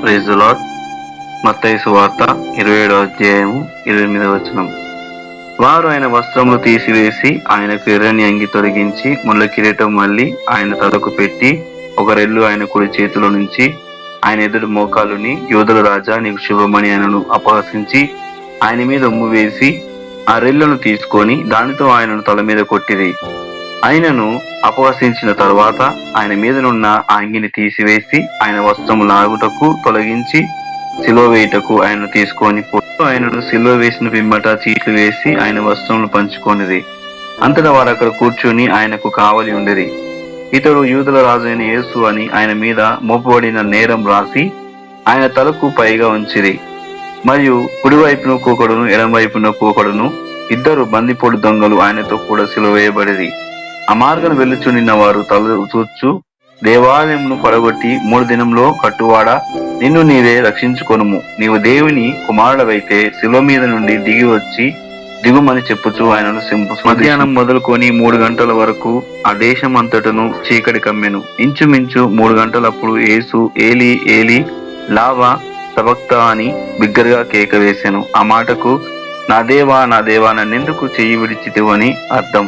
Praise the lord. మత్తయి సువార్త 27వ అధ్యాయము 28వ వచనం. వారు ఆయన వస్త్రములు తీసివేసి ఆయనకు ఎర్రని అంగి తొలగించి ముళ్ళ కిరీటం మళ్ళీ ఆయన తలకు పెట్టి ఒక రెల్లు ఆయన కుడి చేతిలో నుంచి ఆయన ఎదురు మోకాలుని, యూదుల రాజా నీకు శుభమని ఆయనను అపహసించి ఆయన మీద ఉమ్ము వేసి ఆ రెల్లును తీసుకొని దానితో ఆయనను తల మీద కొట్టిరి. ఆయనను అపహసించిన తరువాత ఆయన మీదనున్న ఆ అంగిని తీసివేసి ఆయన వస్త్రము లాగుటకు తొలగించి సిలువ వేయుటకు ఆయనను తీసుకొని ఆయనను సిలువ వేసిన పిమ్మట చీట్లు వేసి ఆయన వస్త్రములు పంచుకొనిది. అంతటా వారు అక్కడ కూర్చుని ఆయనకు కావలి ఉండిరి. ఇతడు యూదుల రాజు అయిన యేసు అని ఆయన మీద మోపబడిన నేరం రాసి ఆయన తలకు పైగా ఉంచిరి. మరియు కుడివైపున కూకడును ఎడమవైపున కూకడును ఇద్దరు బందిపోటు దొంగలు ఆయనతో కూడా సిలువ వేయబడిరి. ఆ మార్గం వెళ్ళుచునిన్న వారు తల చూచు, దేవాలయమును పడగొట్టి 3 దినంలో కట్టువాడా, నిన్ను నీవే రక్షించుకొనుము, నీవు దేవుని కుమారుడవైతే శిలువ మీద నుండి దిగి వచ్చి దిగుమని చెప్పుచు ఆయనను మధ్యాహ్నం మొదలుకొని 3 గంటల వరకు ఆ దేశం అంతటను చీకటి కమ్మెను. ఇంచుమించు 3 గంటలప్పుడు యేసు ఏలీ ఏలీ లావా సబక్తా అని బిగ్గరగా కేక వేసెను. ఆ మాటకు నా దేవా నన్నెందుకు చెయ్యి విడిచితివు అని అర్థం.